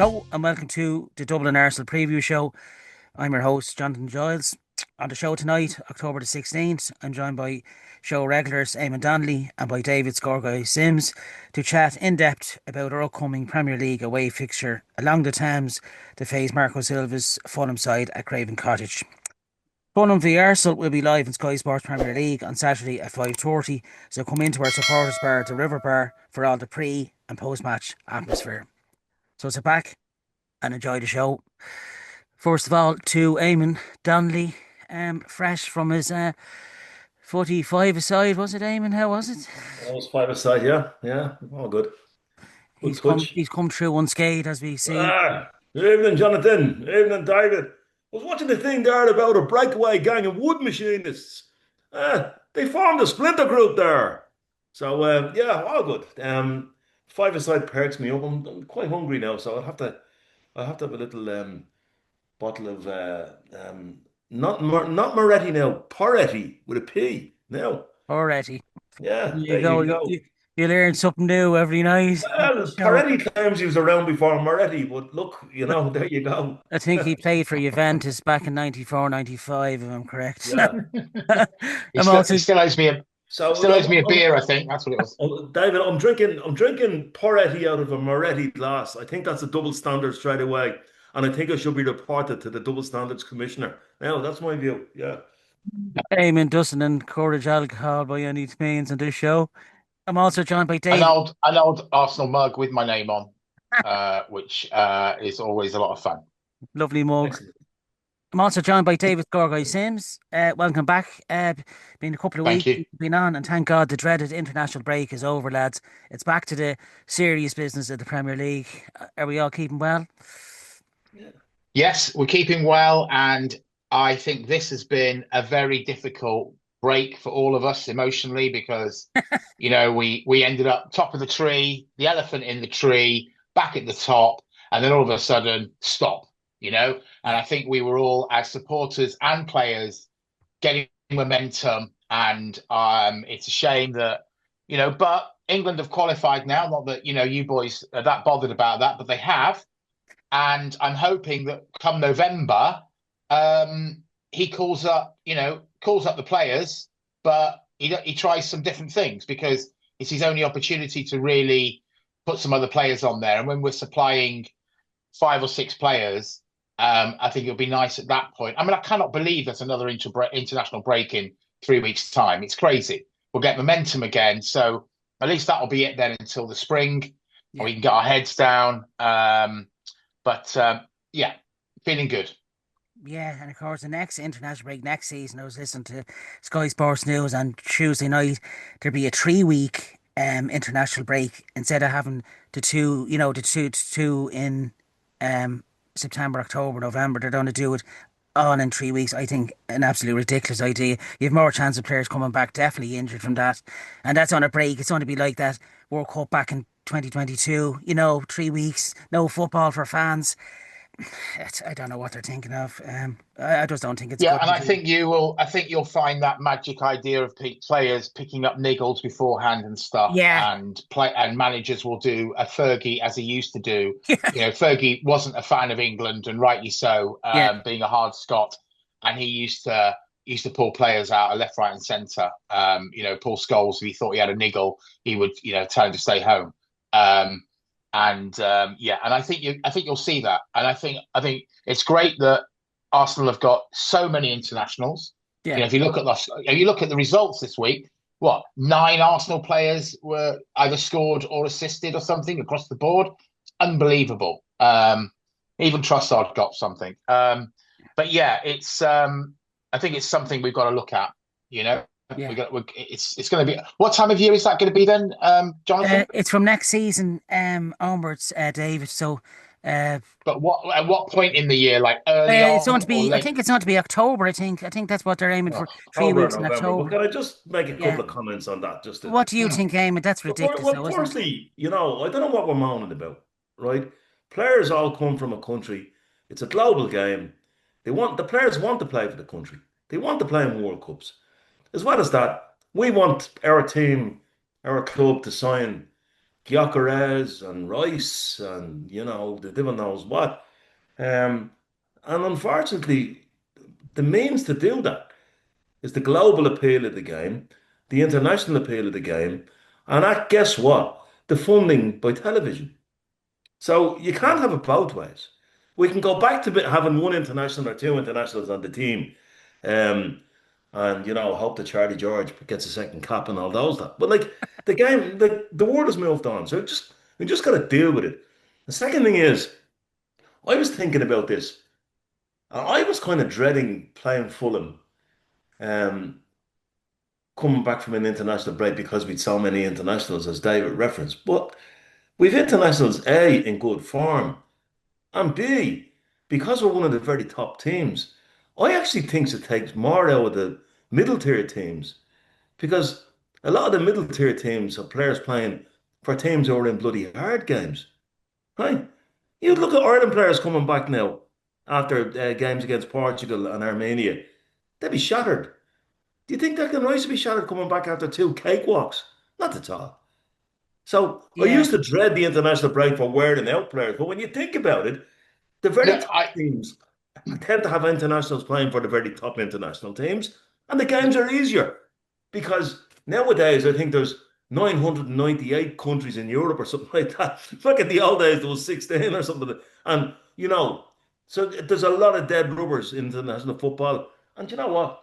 Hello and welcome to the Dublin Arsenal preview show. I'm your host, Jonathan Giles. On the show tonight, October the 16th, I'm joined by show regulars Eamonn Donnelly and by David Scorguy Sims to chat in depth about our upcoming Premier League away fixture along the Thames to face Marco Silva's Fulham side at Craven Cottage. Fulham v Arsenal will be live in Sky Sports Premier League on Saturday at 5:30, so come into our supporters bar, the River Bar, for all the pre and post match atmosphere. So sit back and enjoy the show. First of all, to Eamonn Donnelly, fresh from his 45 aside, was it, Eamonn? How was it? That was five aside, yeah. Yeah, all good. Good touch. He's come through unscathed, as we see. Evening, Jonathan. Evening, David. I was watching the thing there about a breakaway gang of wood machinists. They formed a splinter group there. So, yeah, all good. Five aside perks me up. I'm quite hungry now, so I'll have a little bottle of not Moretti now, Poretti with a P now. Already. Yeah, There you there go. you go. You learn something new every night. Well, So Peretti claims he was around before Moretti, but look, there you go. I think he played for Juventus back in 94, 95, if I'm correct. Yeah. I'm also He still owes me a So, still owes me a beer, I think. That's what it was. David, I'm drinking Poretti out of a Moretti glass. I think that's a double standard straight away, and I think I should be reported to the double standards commissioner. Now, that's my view. Yeah. Eamon doesn't encourage alcohol by any means on this show. I'm also joined by An Dave. old an old Arsenal mug with my name on, which is always a lot of fun. Lovely mug. Excellent. I'm also joined by David Gorgoy Sims. Welcome back. Been a couple of Thank weeks you. you've been on, and thank God the dreaded international break is over, lads. It's back to the serious business of the Premier League. Are we all keeping well? Yeah. Yes, we're keeping well, and I think this has been a very difficult break for all of us emotionally because we ended up top of the tree, the elephant in the tree, back at the top, and then all of a sudden stop. And I think we were all, as supporters and players, getting momentum, and it's a shame that but England have qualified now. Not that you boys are that bothered about that, but they have. And I'm hoping that come November, he calls up the players, but he tries some different things because it's his only opportunity to really put some other players on there. And when we're supplying 5 or 6 players, I think it'll be nice at that point. I mean, I cannot believe there's another international break in 3 weeks' time. It's crazy. We'll get momentum again. So at least that'll be it then until the spring, and Yeah. we can get our heads down. Yeah, feeling good. Yeah, and of course, the next international break next season, I was listening to Sky Sports News on Tuesday night. There'd be a 3 week international break instead of having the two in September, October, November. They're going to do it all in 3 weeks. I think an absolutely ridiculous idea. You have more chance of players coming back definitely injured from that, and that's on a break. It's going to be like that World Cup back in 2022. 3 weeks, no football for fans. I don't know what they're thinking of. I just don't think it's a Yeah, good and I idea. think you will. I think you'll find that magic idea of players picking up niggles beforehand and stuff, Yeah, and managers will do a Fergie as he used to do. Fergie wasn't a fan of England, and rightly so, yeah, being a hard Scot, and he used to pull players out of left, right, and centre. Paul Scholes, if he thought he had a niggle, he would tell him to stay home. Um, and I think you'll see that, and I think it's great that Arsenal have got so many internationals. yeah, If you look at the results this week, what 9 Arsenal players were either scored or assisted or something across the board. Unbelievable. Even Trossard got something. But yeah, it's I think it's something we've got to look at. You know, yeah. it's going to be. What time of year is that going to be then, Jonathan? It's from next season onwards, David. So But at what point in the year, like early it's going on to or be. I late? think it's going to be October. I think that's what they're aiming for. three October and weeks in November. But October. can I just make a Yeah. couple of comments on that? Just to What do you Hmm. think, Eamon? That's ridiculous, well, though, isn't it? firstly, I don't know what we're moaning about, right? Players all come from a country. It's a global game. The players want to play for the country. They want to play in World Cups. As well as that, we want our team, our club to sign Gyökeres and Rice and the devil knows what. Um, and unfortunately, the means to do that is the global appeal of the game, the international appeal of the game, and guess what? The funding by television. So you can't have it both ways. We can go back to having one international or two internationals on the team, um, and hope that Charlie George gets a second cap and all those that. But like the game, the world has moved on, so we just got to deal with it. The second thing is, I was thinking about this. I was kind of dreading playing Fulham, um, coming back from an international break because we'd so many internationals, as David referenced. But we've internationals A in good form. And B, because we're one of the very top teams, I actually think it takes more out of the middle tier teams because a lot of the middle tier teams have players playing for teams who are in bloody hard games, right? You look at Ireland players coming back now after games against Portugal and Armenia, they'd be shattered. Do you think Declan Rice would be shattered coming back after two cakewalks? Not at all. So I Yeah, used to dread the international break for wearing out players, but when you think about it, the very Look, top teams tend to have internationals playing for the very top international teams, and the games are easier because nowadays I think there's 998 countries in Europe or something like that. Look at the old days, there was 16 or something. And so there's a lot of dead rubbers in international football. And you know what?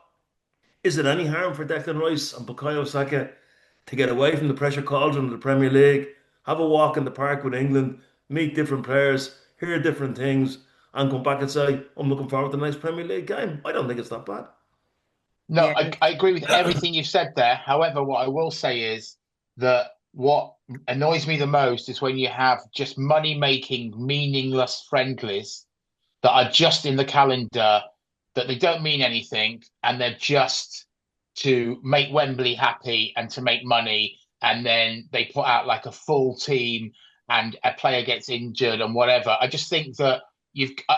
Is it any harm for Declan Rice and Bukayo Saka to get away from the pressure cauldron of the Premier League, have a walk in the park with England, meet different players, hear different things, and come back and say, I'm looking forward to the next Premier League game? I don't think it's that bad. no, yeah, I agree with everything you said there. However, what I will say is that what annoys me the most is when you have just money-making, meaningless friendlies that are just in the calendar, that they don't mean anything, and they're just to make Wembley happy and to make money, and then they put out like a full team and a player gets injured and whatever. I just think that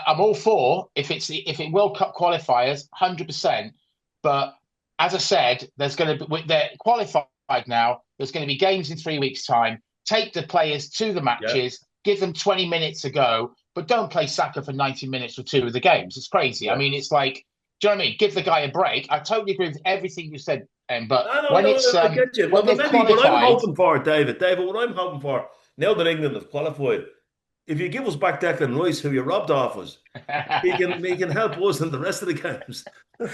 I'm all for if it World Cup qualifiers, 100%. But as I said, there's going to be they're qualified now. There's going to be games in 3 weeks' time. Take the players to the Yeah, matches, give them 20 minutes to go, but don't play Saka for 90 minutes for two of the games. It's crazy. I yeah. mean, it's like, do you know what I mean? Give the guy a break. I totally agree with everything you said, but I know, when no, it's I get you. when But they've maybe what I'm qualified, hoping for, David, what I'm hoping for, now that England have qualified, if you give us back Declan Rice, who you robbed off us, he can help us in the rest of the games. look,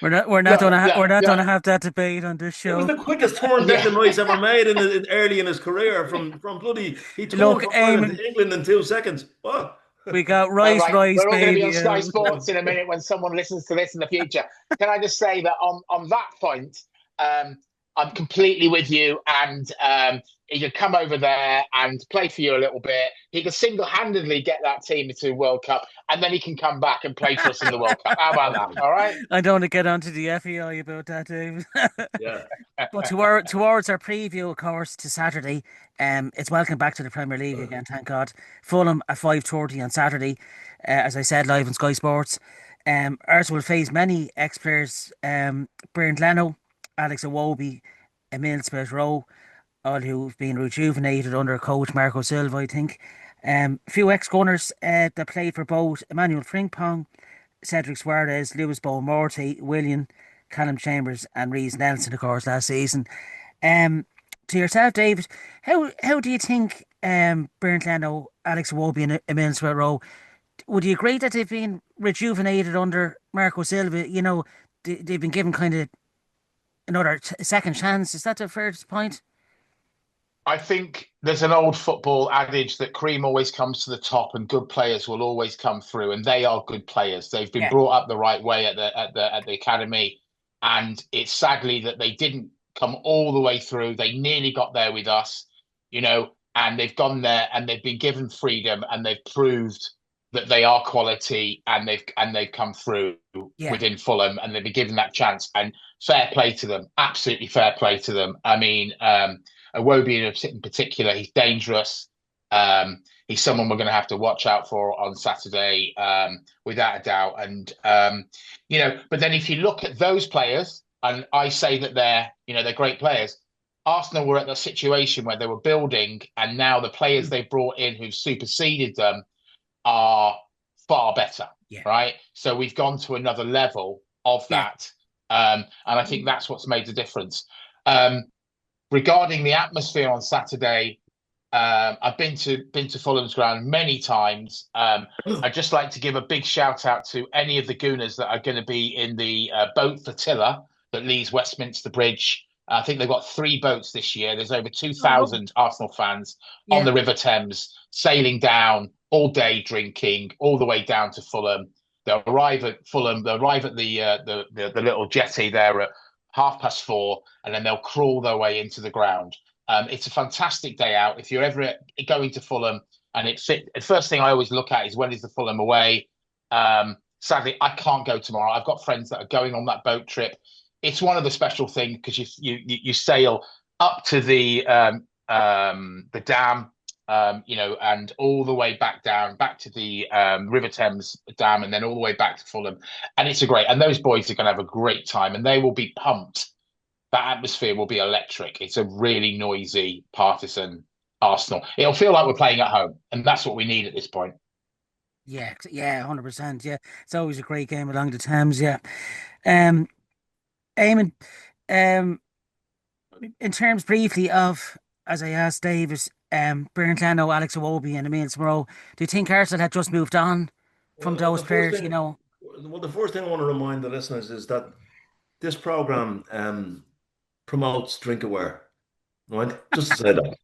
we're look, not look, gonna have that debate on this It was show. the quickest turn yeah. Declan Rice ever made early in his career from bloody. He turned Look, from Ireland Eamon, to England in 2 seconds. What? we got All Rice, right, Rice, we're all going to be on baby. Sky Sports in a minute when someone listens to this in the future. Can I just say that on that point, I'm completely with you, and he could come over there and play for you a little bit. He could single-handedly get that team into the World Cup, and then he can come back and play for us in the World Cup. How about that? Okay. All right. I don't want to get onto the FEI about that, Dave. Yeah. But towards our preview, of course, to Saturday, it's welcome back to the Premier League again. Thank God. Fulham at 5:30 on Saturday, as I said, live on Sky Sports. Arsenal will face many ex-players, Bernd Leno, Alex Iwobi, Emil Smith Rowe, all who've been rejuvenated under coach Marco Silva, I think. A few ex-gunners that played for both Emmanuel Frimpong, Cedric Suarez, Lewis Bowen-Morty, William, Callum Chambers, and Reece Nelson, of course, last season. Um, to yourself, David, how do you think Bernd Leno, Alex Iwobi, and Emil Smith Rowe, would you agree that they've been rejuvenated under Marco Silva? They've been given kind of another second chance. Is that a fair point? I think there's an old football adage that cream always comes to the top and good players will always come through, and they are good players. They've been Yeah, brought up the right way at the academy, and it's sadly that they didn't come all the way through. They nearly got there with us, and they've gone there and they've been given freedom and they've proved that they are quality and they've come through yeah, within Fulham and they've been given that chance and fair play to them, absolutely fair play to them. I mean, Iwobi in particular, he's dangerous. He's someone we're going to have to watch out for on Saturday, without a doubt. And but then if you look at those players, and I say that they're great players, Arsenal were at the situation where they were building, and now the players they brought in who've superseded them are far better, Yeah, right? So we've gone to another level of yeah, that. And I think that's what's made the difference. Um, Regarding the atmosphere on Saturday, I've been to Fulham's ground many times. I'd just like to give a big shout out to any of the Gooners that are going to be in the boat flotilla that leaves Westminster Bridge. I think they've got three boats this year. There's over oh, lovely. 2,000 Arsenal fans on Yeah, the River Thames, sailing down all day, drinking all the way down to Fulham. They'll arrive at Fulham. They'll arrive at the little jetty there at 4:30, and then they'll crawl their way into the ground. It's a fantastic day out. If you're ever going to Fulham and it fit, the first thing I always look at is when is the Fulham away. Sadly, I can't go tomorrow. I've got friends that are going on that boat trip. It's one of the special things because you sail up to the dam, and all the way back down, back to the River Thames dam, and then all the way back to Fulham. And it's a great, and those boys are going to have a great time, and they will be pumped. That atmosphere will be electric. It's a really noisy, partisan Arsenal. It'll feel like we're playing at home, and that's what we need at this point. yeah, yeah, 100%. Yeah, it's always a great game along the Thames. Yeah. Um, Eamon, um, in terms briefly of, as I asked David, Bernd Alex Iwobi, and Emile Smith, do you think Arsenal had just moved on from Well, those the first players? You thing, know, the first thing I want to remind the listeners is that this program promotes drink aware, right? Just to say that.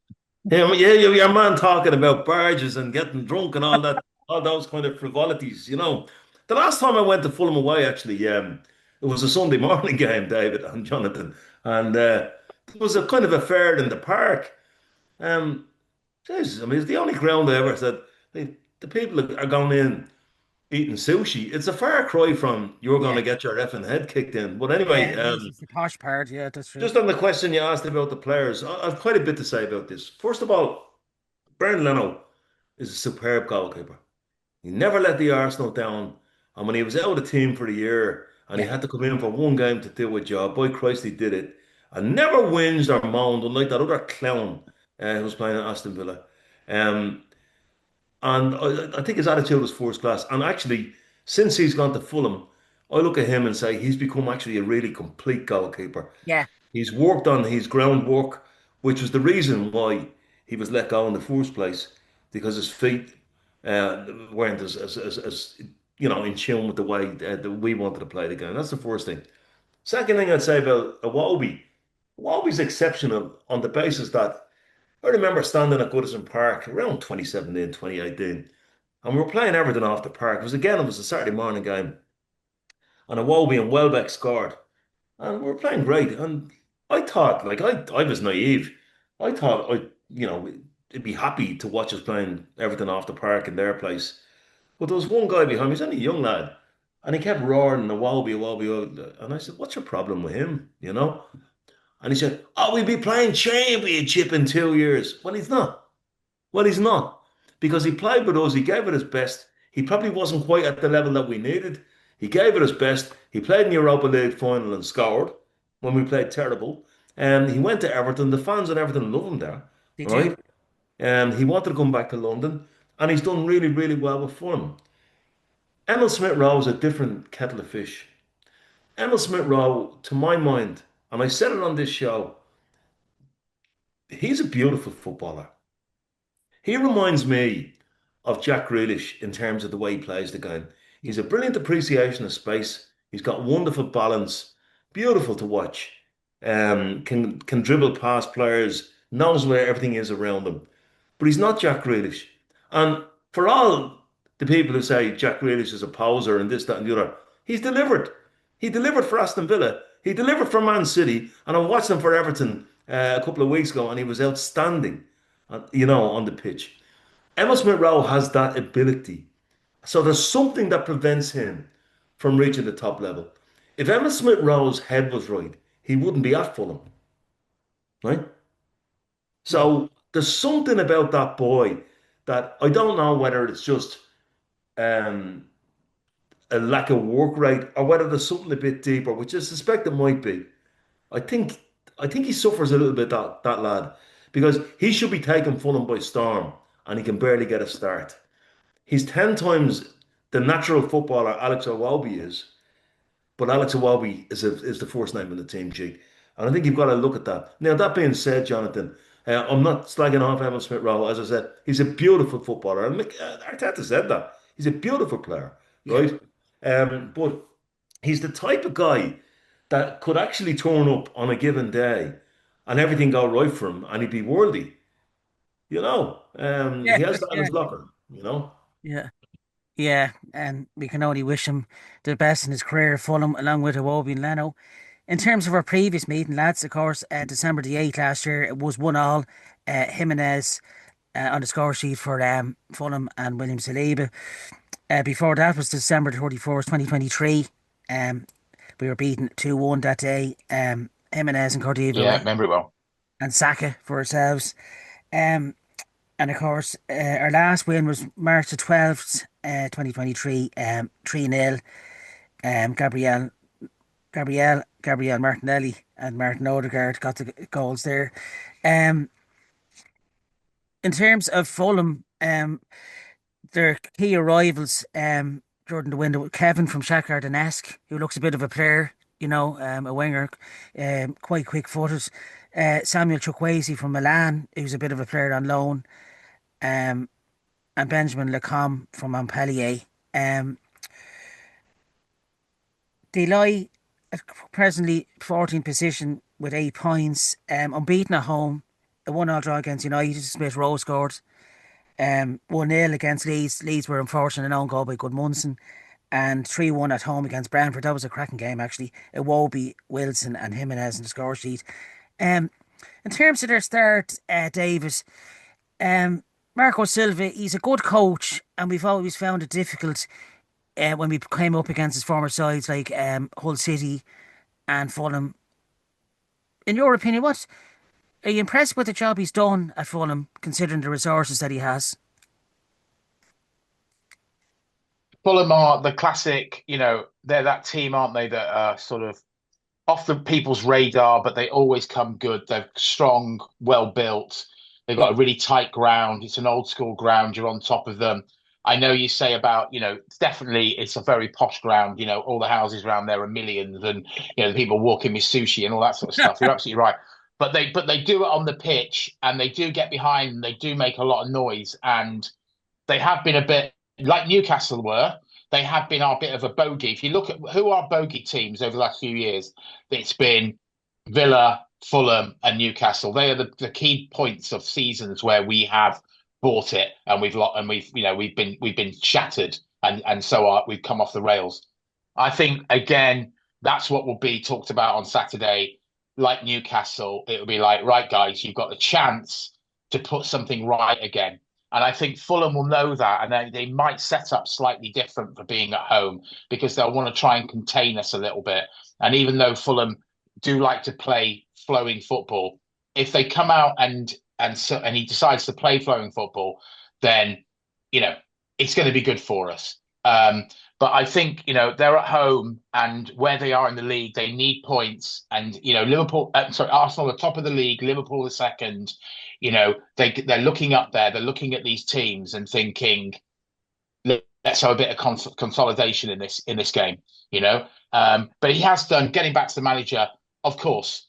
Yeah, your man talking about barges and getting drunk and all that, all those kind of frivolities. The last time I went to Fulham away, actually, it was a Sunday morning game, David and Jonathan, and it was a kind of a fair in the park. Um, Jesus, I mean, it's the only ground I ever said the people that are going in eating sushi. It's a far cry from you're going yeah, to get your effing head kicked in. But yeah, anyway, it is. It's the posh part. Yeah, that's true. just on the question you asked about the players, I've quite a bit to say about this. First of all, Bernd Leno is a superb goalkeeper. He never let the Arsenal down. And when he was out of the team for a year and he Yeah, had to come in for one game to do a job, boy Christ, he did it. And never whinged or moaned, unlike that other clown who was playing at Aston Villa. Um, and I think his attitude was first class. And actually, since he's gone to Fulham, I look at him and say he's become actually a really complete goalkeeper. yeah, He's worked on his groundwork, which was the reason why he was let go in the first place, because his feet weren't as in tune with the way that we wanted to play the game. That's the first thing. Second thing I'd say about Iwobi, Iwobi's exceptional on the basis that I remember standing at Goodison Park around 2017, 2018, and we were playing Everton off the park. It was a Saturday morning game, and Iwobi and Welbeck scored. And we were playing great. And I thought, like, I was naive. I thought I'd be happy to watch us playing everything off the park in their place. But there was one guy behind me, he's only a young lad, and he kept roaring, a wobby, wobby. And I said, what's your problem with him? And he said, oh, we'll be playing championship in 2 years. Well, he's not. Well, he's not because he played with us. He gave it his best. He probably wasn't quite at the level that we needed. He gave it his best. He played in the Europa League final and scored when we played terrible. And he went to Everton. The fans at Everton love him there, they do. right? And he wanted to come back to London, and he's done really, really well with Fulham. Emil Smith Rowe is a different kettle of fish. Emil Smith Rowe, to my mind, and I said it on this show, he's a beautiful footballer. He reminds me of Jack Grealish in terms of the way he plays the game. Yeah, He's a brilliant appreciation of space. He's got wonderful balance, beautiful to watch. Can dribble past players, knows where everything is around him. But he's not Jack Grealish. And for all the people who say Jack Grealish is a poser and this, that, and the other, he's delivered. He delivered for Aston Villa. He delivered for Man City, and I watched him for Everton a couple of weeks ago, and he was outstanding, on the pitch. Emma Smith Rowe has that ability. So there's something that prevents him from reaching the top level. If Emma Smith Rowe's head was right, he wouldn't be at Fulham, right? yeah, So there's something about that boy that I don't know whether it's just um, a lack of work rate or whether there's something a bit deeper, which I suspect it might be. I think I think he suffers a little bit, that lad, because he should be taking Fulham by storm and he can barely get a start. He's 10 times the natural footballer Alex Iwobi is, but Alex Iwobi is the first name in the team sheet. And I think you've got to look at that. Now, that being said, Jonathan, I'm not slagging off Evan Smith-Rowe. As I said, he's a beautiful footballer. And Arteta said that. He's a beautiful player, Yeah. right? But he's the type of guy that could actually turn up on a given day and everything go right for him and he'd be worthy. Yeah. He has that in Yeah. his locker. Yeah. Yeah. And we can only wish him the best in his career at Fulham, along with Iwobi and Leno. In terms of our previous meeting, lads, of course, December the 8th last year, it was 1-1. Jimenez on the score sheet for Fulham and William Saliba. Before that was December 31st, 2023. Um, we were beaten 2-1 that day. Jimenez and Yeah, Cordiva remember it well. and Saka for ourselves. Um, and of course, our last win was March the 12th, 2023, 3-0. Gabriel, Gabriel Martinelli and Martin Odegaard got the goals there. Um, in terms of Fulham, their key arrivals during the window, Kevin from Shakhtar Donetsk, who looks a bit of a player, a winger, quite quick-footed. Samuel Chukwueze from Milan, who's a bit of a player on loan. Um, and Benjamin Lecombe from Montpellier. Um, they lie at presently 14th position with 8 points. Unbeaten at home. A 1-1 draw against United. Smith Rowe scored. 1-0 against Leeds. Leeds were unfortunate an own goal by Goodmunson. And 3-1 at home against Brentford. That was a cracking game, actually. Iwobi, Wilson, and Jimenez in the score sheet. Um, in terms of their start, David, um, Marco Silva, he's a good coach, and we've always found it difficult when we came up against his former sides like Hull City and Fulham. In your opinion, what are you impressed with the job he's done at Fulham, considering the resources that he has? Fulham are the classic, they're that team, aren't they, that are sort of off the people's radar, but they always come good. They're strong, well built. They've Yeah, got a really tight ground. It's an old school ground. You're on top of them. I know you say about, definitely it's a very posh ground. All the houses around there are millions, and the people walking with sushi and all that sort of stuff. You're absolutely right. But they do it on the pitch, and they do get behind, and they do make a lot of noise, and they have been a bit like Newcastle were. They have been our bit of a bogey. If you look at who are bogey teams over the last few years, it's been Villa, Fulham, and Newcastle. They are the key points of seasons where we have bought it and we've been shattered and we've come off the rails. I think again that's what will be talked about on Saturday. Like Newcastle, it will be like, right, guys, you've got the chance to put something right again. And I think Fulham will know that, and they might set up slightly different for being at home because they'll want to try and contain us a little bit. And even though Fulham do like to play flowing football, if they come out and he decides to play flowing football, then you know it's going to be good for us. But I think they're at home and where they are in the league, they need points. And Liverpool, sorry, Arsenal are top of the league, Liverpool the second. They're looking up there. They're looking at these teams and thinking, let's have a bit of consolidation in this game. But he has done. Getting back to the manager, of course.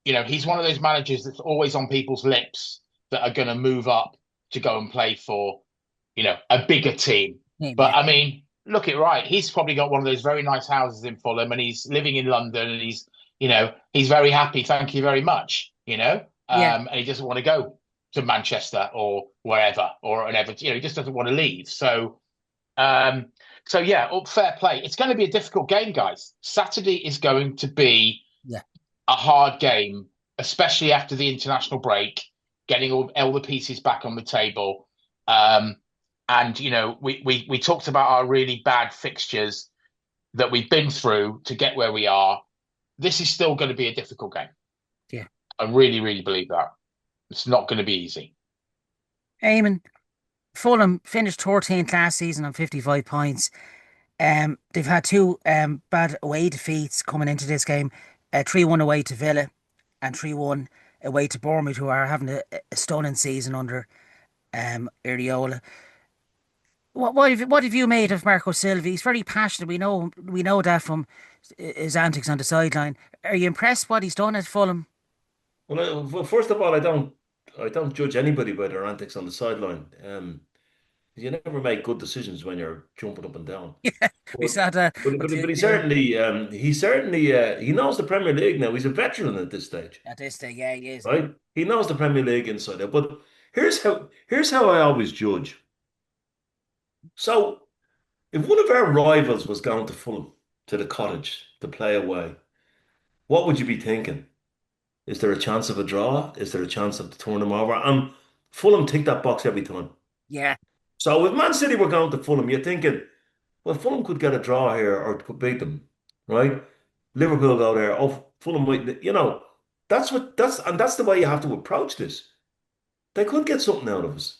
He's one of those managers that's always on people's lips that are going to move up to go and play for, a bigger team. But yeah, I mean, look it right. He's probably got one of those very nice houses in Fulham, and he's living in London, and he's very happy. Thank you very much. yeah, And he doesn't want to go to Manchester or wherever or an Everton. He just doesn't want to leave. Um, so yeah, fair play. It's going to be a difficult game, guys. Saturday is going to be yeah, a hard game, especially after the international break, getting all the pieces back on the table. And we talked about our really bad fixtures that we've been through to get where we are. This is still going to be a difficult game. yeah. I really, really believe that. It's not going to be easy. Eamon, Fulham finished 14th last season on 55 points. They've had two bad away defeats coming into this game. 3-1 away to Villa and 3-1 away to Bournemouth, who are having a stunning season under Iriola. What have you made of Marco Silva? He's very passionate. We know that from his antics on the sideline. Are you impressed what he's done at Fulham? Well, first of all, I don't judge anybody by their antics on the sideline. You never make good decisions when you're jumping up and down. We But saw that. but he knows the Premier League now. He's a veteran at this stage, At this day, yeah, he is. right? He knows the Premier League inside out. But here's how I always judge. So if one of our rivals was going to Fulham to the cottage to play away, what would you be thinking? Is there a chance of a draw? Is there a chance of turning them over? And Fulham tick that box every time. Yeah, So if Man City were going to Fulham, you're thinking, well, Fulham could get a draw here or could beat them, right? Liverpool go there. Oh, Fulham might, that's the way you have to approach this. They could get something out of us.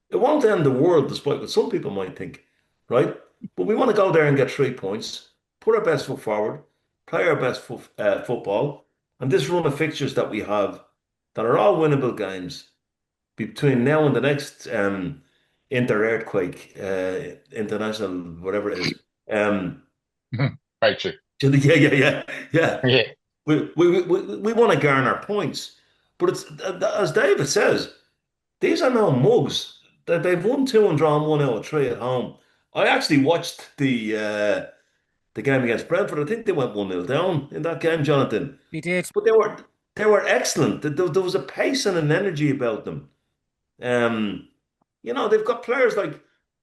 It won't end the world, despite what some people might think, right? But we want to go there and get 3 points, put our best foot forward, play our best football, and this run of fixtures that we have that are all winnable games between now and the next inter earthquake, international, whatever it is. Very true. Yeah, yeah, yeah, yeah. Yeah. We want to garner points, but it's as David says, these are no mugs. They've won two and drawn one out of three at home. I actually watched the game against Brentford. I think they went 1-0 down in that game, Jonathan. we did. But they were excellent. There was a pace and an energy about them. Um, they've got players like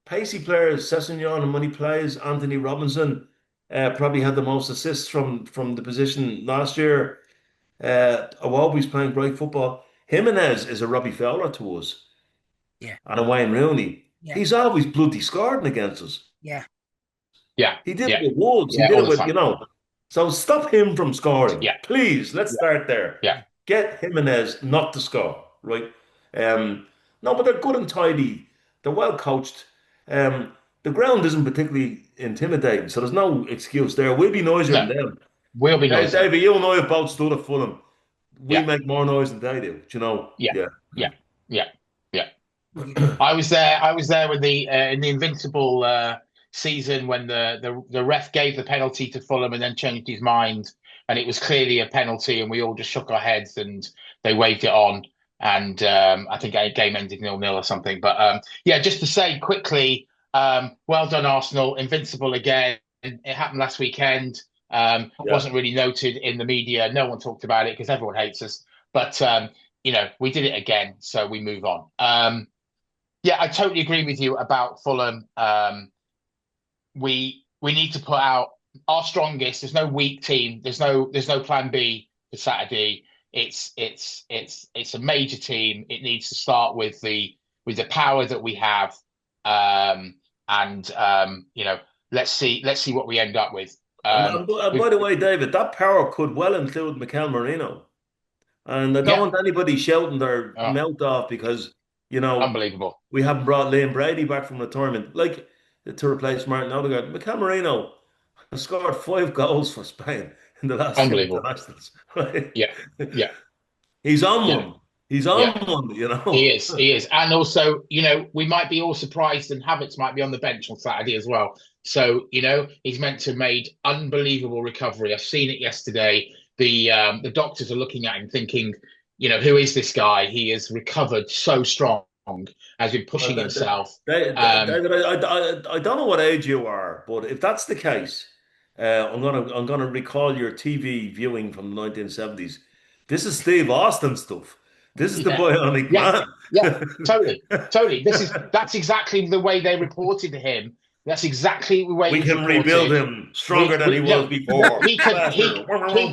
pacey players, Sessegnon, and when he plays, Anthony Robinson probably had the most assists from the position last year. Awobi's playing great football. Jimenez is a Robbie Fowler to us, Yeah, and a Wayne Rooney. yeah, He's always bloody scoring against us. yeah. Yeah. He did it Yeah. with Wolves. He Yeah. did All it the with, time. So stop him from scoring. Yeah. Please, let's Yeah. start there. Yeah. Get Jimenez not to score, right? No, but they're good and tidy. They're well coached. The ground isn't particularly intimidating, so there's no excuse there. We'll be noisier than No, them. we'll be noisy. David, you and I have both stood at Fulham. We Yeah. make more noise than they do, Yeah. Yeah. Yeah. Yeah. Yeah. You- I was there. I was there with the in the Invincible season when the ref gave the penalty to Fulham and then changed his mind, and it was clearly a penalty, and we all just shook our heads and they waved it on, and I think a game ended 0-0 or something. But yeah, just to say quickly, well done, Arsenal, Invincible again. It happened last weekend. Yeah. Wasn't really noted in the media. No one talked about it because everyone hates us. But we did it again, so we move on. Yeah, I totally agree with you about Fulham. We need to put out our strongest. There's no weak team. There's no plan B for Saturday. It's a major team. It needs to start with the power that we have. Let's see what we end up with. And by the way, David, that power could well include Mikel Merino. And I don't Yeah. want anybody shouting their Oh, mouth off because, you know, unbelievable. we haven't brought Liam Brady back from retirement, like to replace Martin Odegaard. Mikel Merino has scored 5 goals for Spain in the last two Unbelievable. internationals. Right? Yeah. Yeah. He's on Yeah. one. He's on Yeah. one. He is. He is. And also, we might be all surprised and Havertz might be on the bench on Saturday as well. So, he's meant to have made unbelievable recovery. I've seen it yesterday. The doctors are looking at him thinking, who is this guy? He has recovered so strong, has been pushing himself. David, I don't know what age you are, but if that's the case, I'm gonna recall your TV viewing from the 1970s. This is Steve Austin stuff. This is the Yeah. bionic Yeah. man. Yeah, totally. That's exactly the way they reported to him. That's exactly the way We he's can rebuild reported. him stronger than he No, was before. he can. Faster.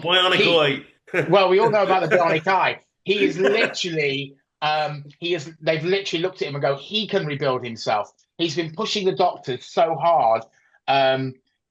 Bionic eye. Well, we all know about the bionic eye. He is literally. They've literally looked at him and go, he can rebuild himself. He's been pushing the doctors so hard.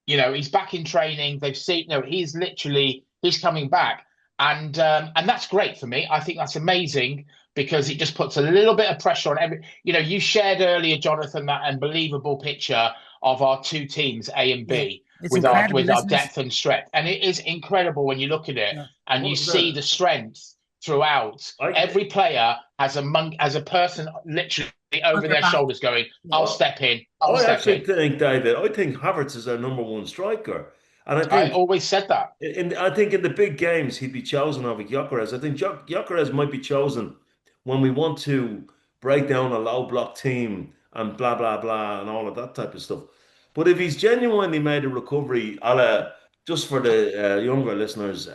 He's back in training. They've seen. No, he's coming back. And that's great for me. I think that's amazing because it just puts a little bit of pressure on every. You shared earlier, Jonathan, that unbelievable picture of our two teams, A and Yeah, B, it's with our incredible, isn't it? depth and strength, and it is incredible when you look at it Yeah, and What you was see that? the strength throughout. I Every player has a person literally On over their their back. shoulders going, Yeah. "I'll I step in, I'll I step actually in." think, David, I think Havertz is our number one striker. And I I think always said that. I think in the big games he'd be chosen over Gyökeres. I think Gyökeres might be chosen when we want to break down a low block team and blah blah blah and all of that type of stuff. But if he's genuinely made a recovery, just for the younger listeners,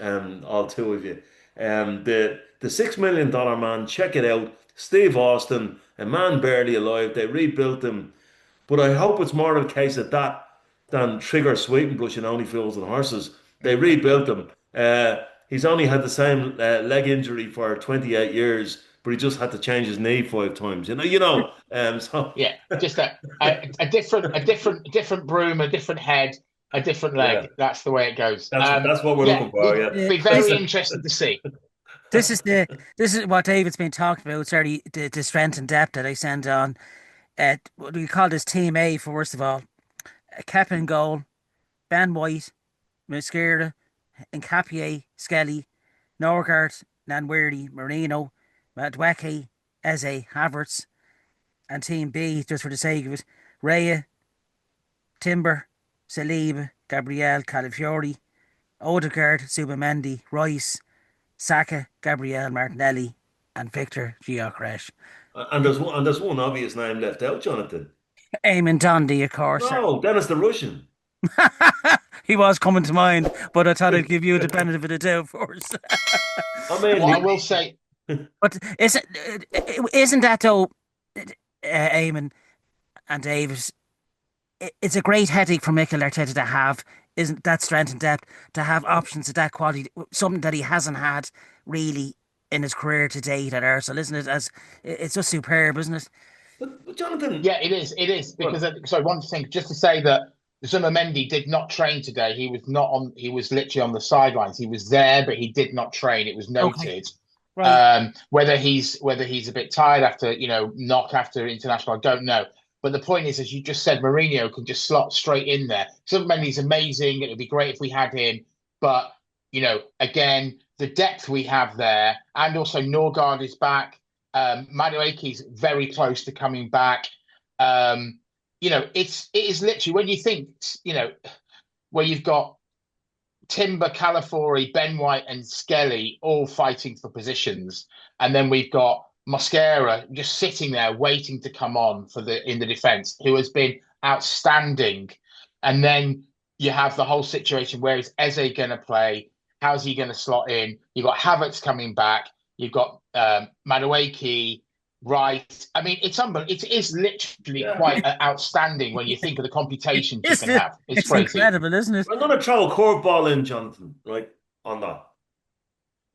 all two of you, the $6 million man, check it out. Steve Austin, a man barely alive. They rebuilt him, but I hope it's more of a case of that than Trigger Sweetenbush and Only Fools and Horses. They rebuilt him. He's only had the same leg injury for 28 years, but he just had to change his knee 5 times. So Yeah, just a different broom, a different head, a different yeah, leg. That's the way it goes. that's what we're Yeah, looking for. we'd Yeah, be This very interested to see. this is the this is what David's been talking about. Sorry, the strength and depth that I sent on. What do we call this team A first of all? Captain goal, Ben White, Mosquera, Nkapie, Skelly, Norgard, Nanwerdy, Marino, Madueke, Eze, Havertz, and Team B, just for the sake of it, Raya, Timber, Saliba, Gabriel, Calafiori, Odegaard, Subamendi, Rice, Saka, Gabriel, Martinelli, and Victor Gyökeres. and there's one obvious name left out, Jonathan. Eamon Dondi, of course. No, Dennis the Russian. He was coming to mind, but I thought I'd give you the benefit of the doubt first. I mean, What I will say, But isn't that though, Eamon and Davis? It's a great headache for Mikel Arteta to have, isn't that strength and depth, to have options of that quality, something that he hasn't had really in his career to date at Arsenal, isn't it? As it's just superb, isn't it? but Jonathan, yeah, it is because well, so one thing just to say that Zubimendi did not train today. He was not on. He was literally on the sidelines. He was there, but he did not train. It was Okay, noted. right. Whether he's a bit tired after knock after international, I don't know. But the point is, as you just said, Mourinho can just slot straight in there. Zubimendi's amazing. It would be great if we had him, but again, the depth we have there, and also Norgard is back. Madueke's very close to coming back. It is literally when you think, where you've got Timber, Calafiori, Ben White, and Skelly all fighting for positions, and then we've got Mosquera just sitting there waiting to come on in the defence, who has been outstanding. And then you have the whole situation: where is Eze going to play? How's he going to slot in? You've got Havertz coming back. You've got Madueke, right. I mean, it's unbelievable. It is literally yeah. quite outstanding when you think of the computations you It's can have. It's it's crazy. incredible, isn't it? I'm going to throw a curveball in, Jonathan, right, on that.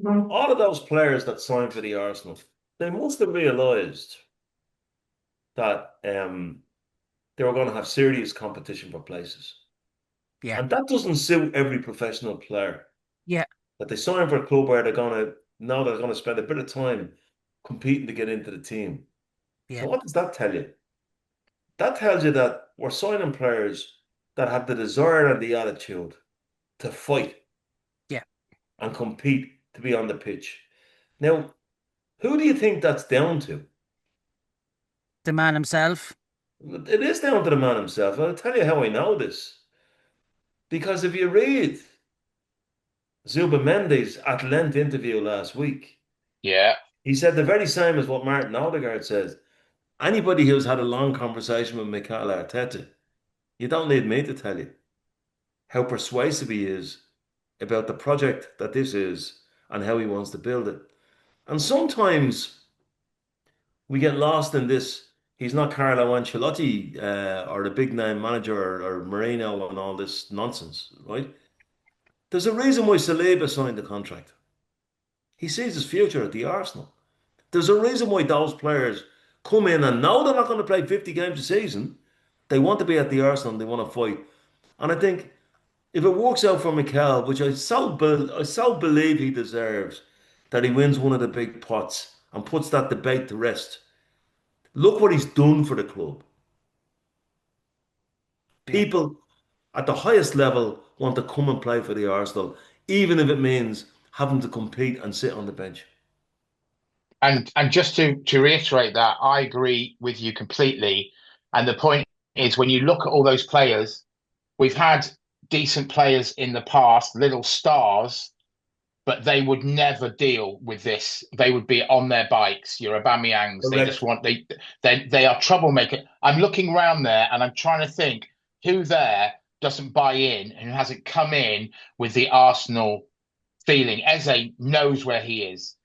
All of those players that signed for the Arsenal, they must have realised that they were going to have serious competition for places. Yeah, And that doesn't suit every professional player. yeah, That they sign for a club where they're going to know they're going to spend a bit of time competing to get into the team. yeah, So what does that tell you? That tells you that we're signing players that have the desire and the attitude to fight yeah. and compete to be on the pitch. Now, who do you think that's down to? The man himself. It is down to the man himself. I'll tell you how I know this. Because if you read Zubamendi's at-length interview last week, Yeah. he said the very same as what Martin Odegaard says. Anybody who's had a long conversation with Mikel Arteta, you don't need me to tell you how persuasive he is about the project that this is and how he wants to build it. And sometimes we get lost in this. He's not Carlo Ancelotti or the big name manager or Marino and all this nonsense, right? There's a reason why Saliba signed the contract. He sees his future at the Arsenal. There's a reason why those players come in and know they're not going to play 50 games a season. They want to be at the Arsenal and they want to fight. And I think if it works out for Mikel, which I so believe he deserves, that he wins one of the big pots and puts that debate to rest. Look what he's done for the club. Yeah, People at the highest level want to come and play for the Arsenal, even if it means having to compete and sit on the bench. And just to reiterate that, I agree with you completely. And the point is, when you look at all those players, we've had decent players in the past, little stars, but they would never deal with this. They would be on their bikes. Your Aubameyangs, they just Correct. want they are troublemaker. I'm looking around there and I'm trying to think who there doesn't buy in, who hasn't come in with the Arsenal feeling. Eze knows where he is.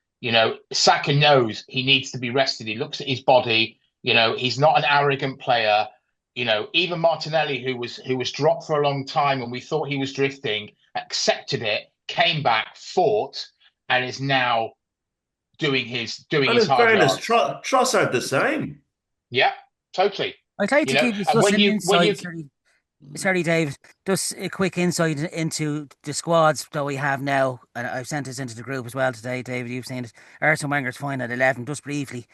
Saka knows he needs to be rested. He looks at his body. He's not an arrogant player. Even Martinelli, who was dropped for a long time and we thought he was drifting, accepted it, came back, fought, and is now doing And his in hard fairness, yards. Trossard the same. Yeah, totally. I'd like to keep And when discussing you insights. Sorry, Dave. Just a quick insight into the squads that we have now, and I've sent this into the group as well today. David, you've seen it. Arsene Wenger's fine at 11. Just briefly,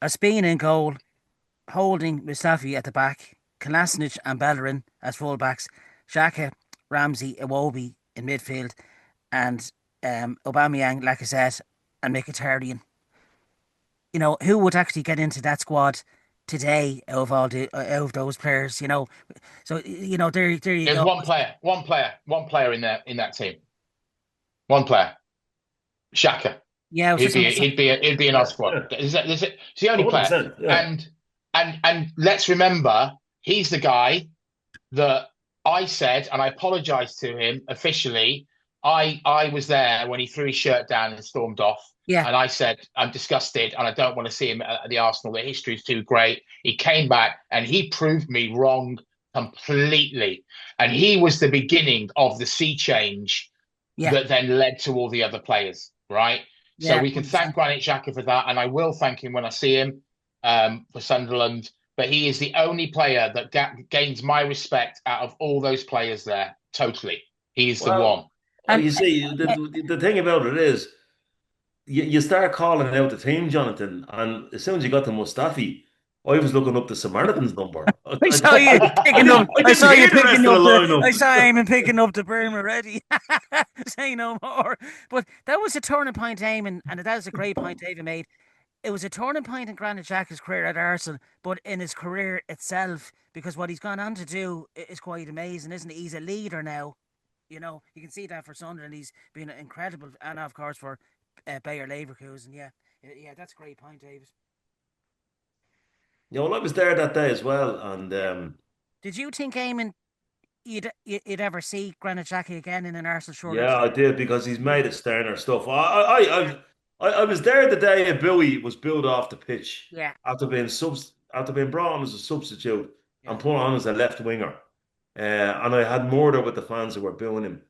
Ospina in goal, Holding, Mustafi at the back, Kolasinac and Bellerin as fullbacks, Xhaka, Ramsey, Iwobi in midfield, and Aubameyang, Lacazette, and Mkhitaryan. Who would actually get into that squad today of all out of those players? So there you there's go. one player in that team, one player, Shaka. Yeah, I was He'd just on be the side. he'd be in our Yeah, squad. yeah. It's the only player. 100%. Yeah. And let's remember, he's the guy that I said, and I apologized to him officially. I was there when he threw his shirt down and stormed off. Yeah, And I said, I'm disgusted and I don't want to see him at the Arsenal. The history is too great. He came back and he proved me wrong completely. And he was the beginning of the sea change yeah, that then led to all the other players, right? So yeah, we can thank 100%. Granit Xhaka for that, and I will thank him when I see him for Sunderland. But he is the only player that gains my respect out of all those players there. Totally, he is the one. Well, And you see, the thing about it is, you start calling out the team, Jonathan, and as soon as you got to Mustafi, I was looking up the Samaritan's number. I, I I, saw you I picking up. didn't, I I didn't saw you hear the rest picking of the up the. I lineup. saw Eamon picking up the broom already. Say no more. But that was a turning point, Eamon, and that was a great point David made. It was a turning point in Granit Xhaka's career at Arsenal, but in his career itself, because what he's gone on to do is quite amazing, isn't he? He's a leader now. You can see that for Sunderland. He's been incredible, and of course for Bayer Leverkusen. Yeah, yeah, that's a great point, David. Well, I was there that day as well, and Yeah. Did you think, Eamon, you'd ever see Granit Xhaka again in an Arsenal shirt? yeah, I did because he's made it sterner stuff. I was there the day a Bowie was built off the pitch Yeah, after being brought on as a substitute yeah, and put on as a left winger. And I had murder with the fans who were booing him.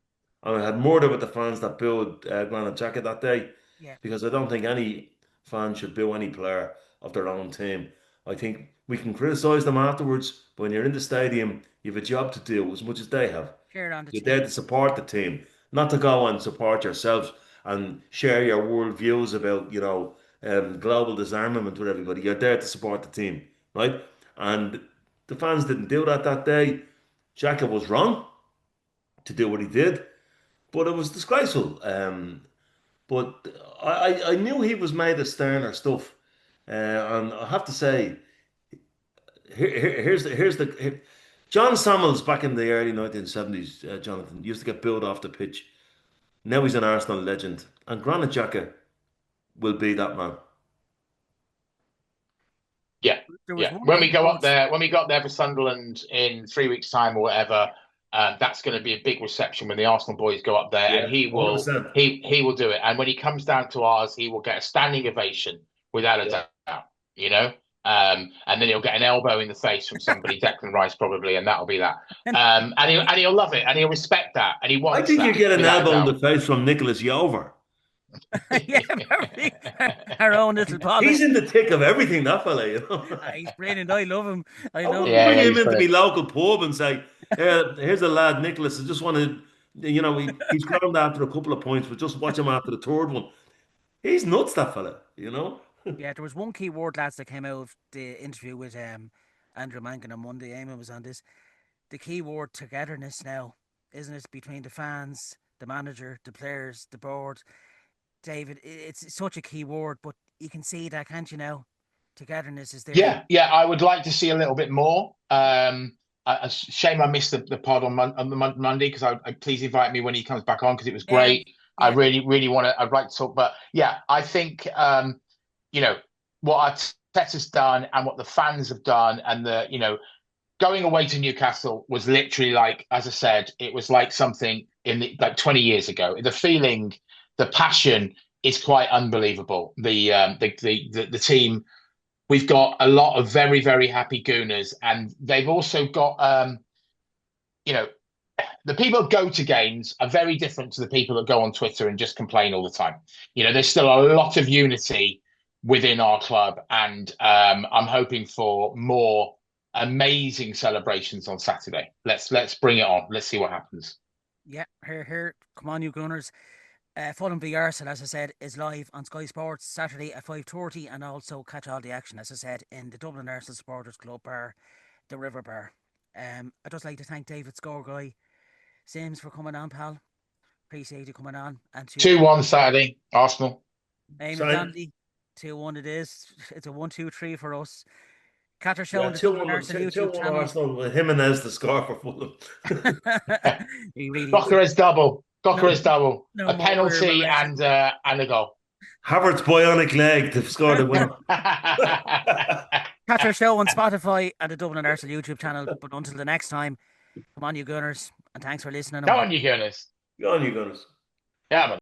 And I had murder with the fans that booed Granit Xhaka that day yeah. because I don't think any fan should boo any player of their own team. I think we can criticise them afterwards, but when you're in the stadium, you have a job to do as much as they have. Share it on the You're there team. to support the team, not to go and support yourself and share your world views about, global disarmament with everybody. You're there to support the team, right? And the fans didn't do that day. Xhaka was wrong to do what he did, but it was disgraceful. But I knew he was made of sterner stuff, and I have to say, here's the John Samuels back in the early 1970s. Jonathan used to get booed off the pitch. Now he's an Arsenal legend, and Granit Xhaka will be that man. Yeah, There was yeah. one When key we go up word. there, when we got there for Sunderland in 3 weeks' time or whatever, that's going to be a big reception when the Arsenal boys go up there, and Yeah, he will 100%. he will do it. And when he comes down to ours, he will get a standing ovation without a Yeah. doubt. You know, and then he'll get an elbow in the face from somebody, Declan Rice probably, and that'll be that. And And he'll love it, and he'll respect that, and he I wants think you that get an without a elbow in doubt. the face from Nicholas Yover. yeah, very, our own little He's Polly. in the thick of everything, that fella. He's brilliant. I love him. I I love wouldn't him. bring Yeah, him he's into my brilliant. local pub and say, here's a lad, Nicholas. I just wanted, he's ground after a couple of points, but just watch him after the third one. He's nuts, that fella. Yeah, there was one key word, lads, that came out of the interview with Andrew Mankin on Monday. Eamon was on this. The key word togetherness now, isn't it? Between the fans, the manager, the players, the board. David, it's such a key word, but you can see that, can't you now? Togetherness is there. Yeah, I would like to see a little bit more. Shame I missed the pod on the Monday, because I please invite me when he comes back on, because it was Yeah, great. I yeah, really want to. I'd like to talk, but yeah, I think you know what Arteta's done and what the fans have done, and going away to Newcastle was literally like, as I said, it was like something like 20 years ago. The feeling, the passion is quite unbelievable. The team. We've got a lot of very, very happy Gooners, and they've also got, you know, the people that go to games are very different to the people that go on Twitter and just complain all the time. There's still a lot of unity within our club, and I'm hoping for more amazing celebrations on Saturday. Let's bring it on. Let's see what happens. yeah. Here. Come on, you Gunners. Fulham v Arsenal, as I said, is live on Sky Sports Saturday at 5:30, and also catch all the action, as I said, in the Dublin Arsenal Supporters Club bar, the River Bar. I'd just like to thank David Scoreguy Sims for coming on, pal. Appreciate you coming on. And to 2-1 Saturday, Arsenal. Eamonn Same. Donnelly, 2-1 it is. It's a 1-2-3 for us. Catch our show Yeah, on the Dublin 2-1, Arsenal YouTube 2-1 channel. Arsenal with Jimenez the score for Fulham. He really is. Gokara's double. No, Gokara's double. no A more Irma penalty legend. and a goal. Havertz's bionic leg to score the winner. Catch our show on Spotify and the Dublin Arsenal YouTube channel. But until the next time, come on, you Gunners, and thanks for listening. Come on, you Gunners. Go on, you guys. Yeah, man.